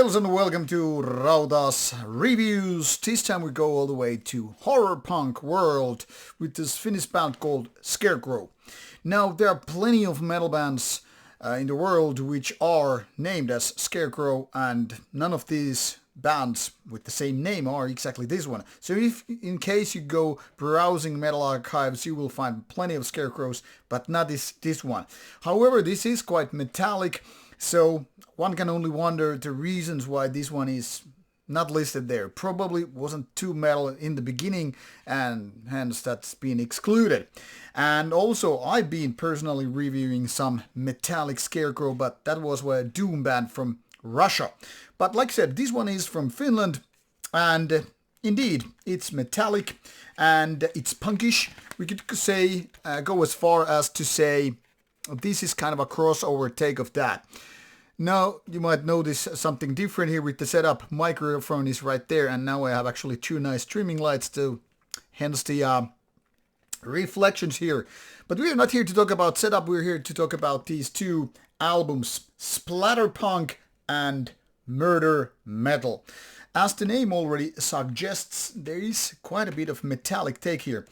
Hails and welcome to Rauta's Reviews. This time we go all the way to horror punk world with this Finnish band called Scarecrow. Now there are plenty of metal bands in the world which are named as Scarecrow, and none of these bands with the same name are exactly this one. So if in case you go browsing metal archives, you will find plenty of Scarecrows, but not this one. However, this is quite metallic, so one can only wonder the reasons why this one is not listed there. Probably wasn't too metal in the beginning, and hence that's been excluded. And also I've been personally reviewing some metallic Scarecrow, but that was a doom band from Russia. But like I said, this one is from Finland, and indeed it's metallic and it's punkish. We could say, go as far as to say this is kind of a crossover take of that. Now you might notice something different here with the setup. Microphone is right there, and now I have actually two nice streaming lights too, hence the reflections here. But we are not here to talk about setup, we're here to talk about these two albums, Splatterpunk and Murdermetal. As the name already suggests, there is quite a bit of metallic take here.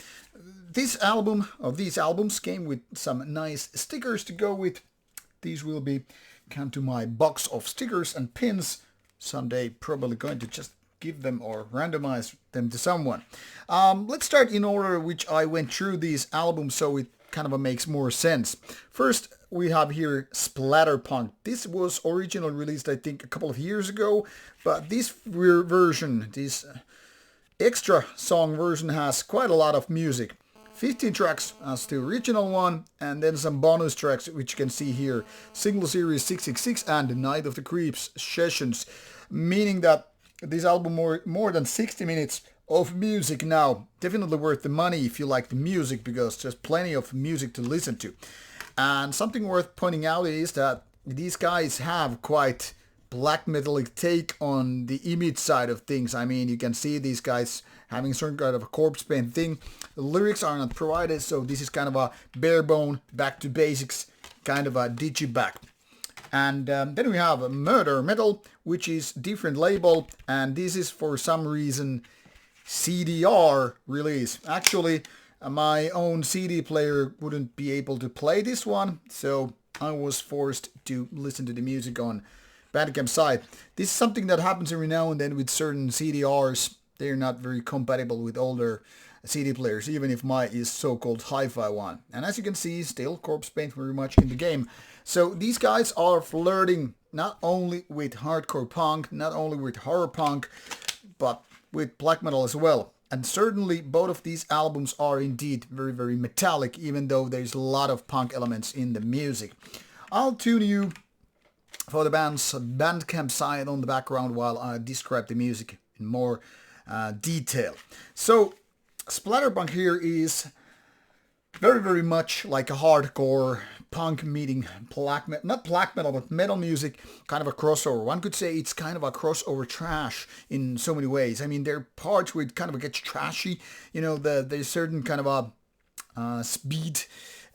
This album, or these albums, came with some nice stickers to go with. These will be come to my box of stickers and pins. Someday probably going to just give them or randomize them to someone. Let's start in order which I went through these albums so it kind of makes more sense. First we have here Splatterpunk. This was originally released I think a couple of years ago, but this version, this extra song version, has quite a lot of music. 15 tracks as the original one, and then some bonus tracks which you can see here. Single Series 666 and Night of the Creeps sessions, meaning that this album more than 60 minutes of music now. Definitely worth the money if you like the music, because there's plenty of music to listen to. And something worth pointing out is that these guys have quite black metallic take on the image side of things. I mean, you can see these guys having some kind of a corpse paint thing. The lyrics are not provided, so this is kind of a bare bone, back to basics, kind of a digiback. And then we have Murdermetal, which is different label, and this is for some reason CDR release. Actually, my own CD player wouldn't be able to play this one, so I was forced to listen to the music on Bandcamp side. This is something that happens every now and then with certain CDRs. They're not very compatible with older CD players, even if my is so-called hi-fi one. And as you can see, still corpse paint very much in the game. So these guys are flirting not only with hardcore punk, not only with horror punk, but with black metal as well. And certainly both of these albums are indeed very, very metallic, even though there's a lot of punk elements in the music. I'll tune you for the band's Bandcamp side on the background while I describe the music in more detail. So Splatterpunk here is very, very much like a hardcore punk meeting black metal, not black metal, but metal music, kind of a crossover. One could say it's kind of a crossover trash in so many ways. I mean, there are parts where it kind of gets trashy. You know, there's certain kind of a speed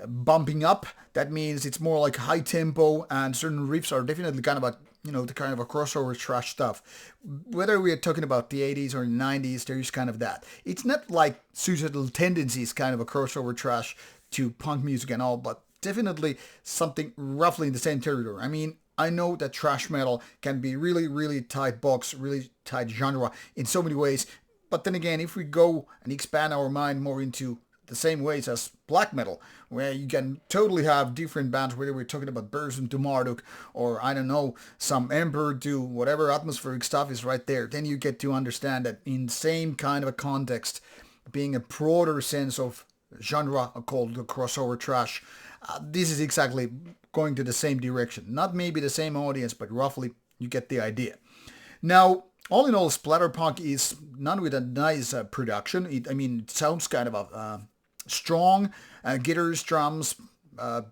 bumping up. That means it's more like high tempo, and certain riffs are definitely kind of a, you know, the kind of a crossover trash stuff. Whether we are talking about the 80s or 90s, there's kind of that. It's not like Suicidal Tendencies kind of a crossover trash to punk music and all, but definitely something roughly in the same territory. I mean, I know that thrash metal can be really, really tight box, really tight genre in so many ways, but then again, if we go and expand our mind more into the same ways as black metal, where you can totally have different bands, whether we're talking about Burzum to Marduk, or I don't know, some Emperor to whatever atmospheric stuff is right there, then you get to understand that in the same kind of a context, being a broader sense of genre called the crossover trash, this is exactly going to the same direction. Not maybe the same audience, but roughly you get the idea. Now, all in all, Splatterpunk is none with a nice production. It sounds kind of strong. Guitars, drums,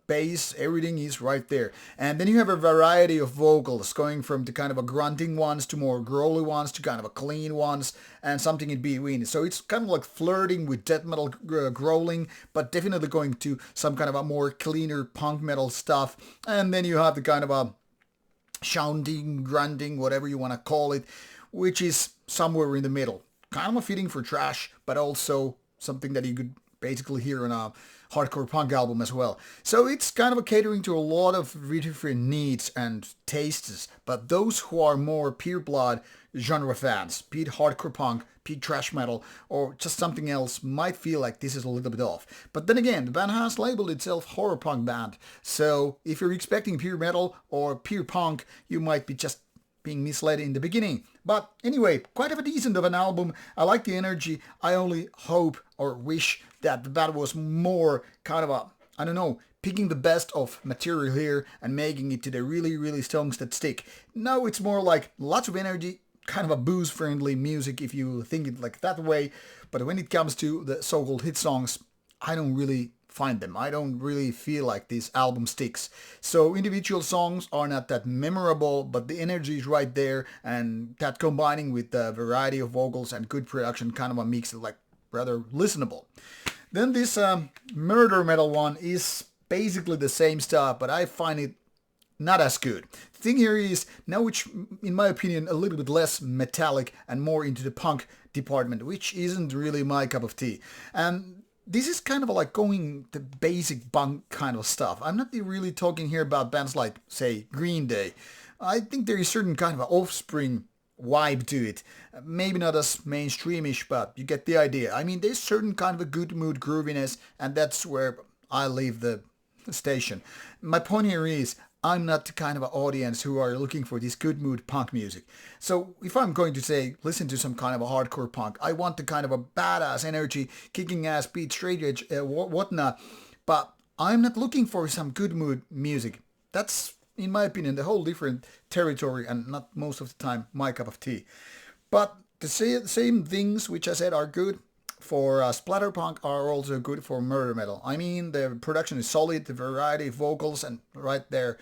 bass, everything is right there. And then you have a variety of vocals going from the kind of a grunting ones to more growly ones to kind of a clean ones and something in between. So it's kind of like flirting with death metal growling, but definitely going to some kind of a more cleaner punk metal stuff. And then you have the kind of a shouting, grunting, whatever you want to call it, which is somewhere in the middle. Kind of a fitting for trash, but also something that you could basically hear on a hardcore punk album as well. So it's kind of a catering to a lot of different needs and tastes, but those who are more pure blood genre fans, be it hardcore punk, be it thrash metal, or just something else, might feel like this is a little bit off. But then again, the band has labeled itself horror punk band, so if you're expecting pure metal or pure punk, you might be just being misled in the beginning. But anyway, quite of a decent of an album. I like the energy. I only hope or wish that the band was more kind of a, I don't know, picking the best of material here and making it to the really, really songs that stick. No, it's more like lots of energy, kind of a booze-friendly music if you think it like that way. But when it comes to the so-called hit songs, I don't really find them. I don't really feel like this album sticks. So individual songs are not that memorable, but the energy is right there, and that combining with the variety of vocals and good production kind of makes it like rather listenable. Then this Murdermetal one is basically the same stuff, but I find it not as good. The thing here is now, which in my opinion a little bit less metallic and more into the punk department, which isn't really my cup of tea. And this is kind of like going the basic punk kind of stuff. I'm not really talking here about bands like, say, Green Day. I think there is certain kind of an Offspring vibe to it. Maybe not as mainstreamish, but you get the idea. I mean, there's certain kind of a good mood grooviness, and that's where I leave the station. My point here is, I'm not the kind of audience who are looking for this good mood punk music. So if I'm going to say listen to some kind of a hardcore punk, I want the kind of a badass energy, kicking ass beat, straight edge, whatnot. But I'm not looking for some good mood music. That's, in my opinion, the whole different territory and not most of the time my cup of tea. But the same things which I said are good for Splatterpunk are also good for Murdermetal. I mean, the production is solid, the variety of vocals, and right there,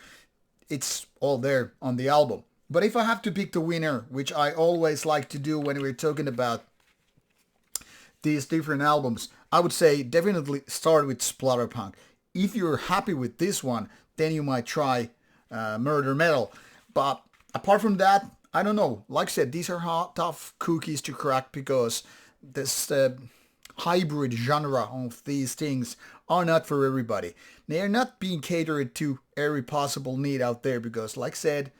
it's all there on the album. But if I have to pick the winner, which I always like to do when we're talking about these different albums, I would say definitely start with Splatterpunk. If you're happy with this one, then you might try Murdermetal. But apart from that, I don't know. Like I said, these are tough cookies to crack because this hybrid genre of these things are not for everybody. They are not being catered to every possible need out there because, like I said,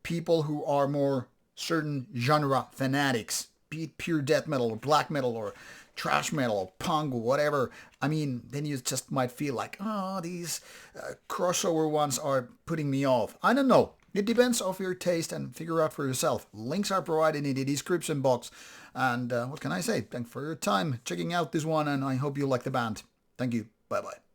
people who are more certain genre fanatics, be it pure death metal or black metal or thrash metal or punk or whatever, I mean, then you just might feel like, oh, these crossover ones are putting me off. I don't know. It depends on your taste and figure out for yourself. Links are provided in the description box. And what can I say? Thanks for your time checking out this one, and I hope you like the band. Thank you. Bye-bye.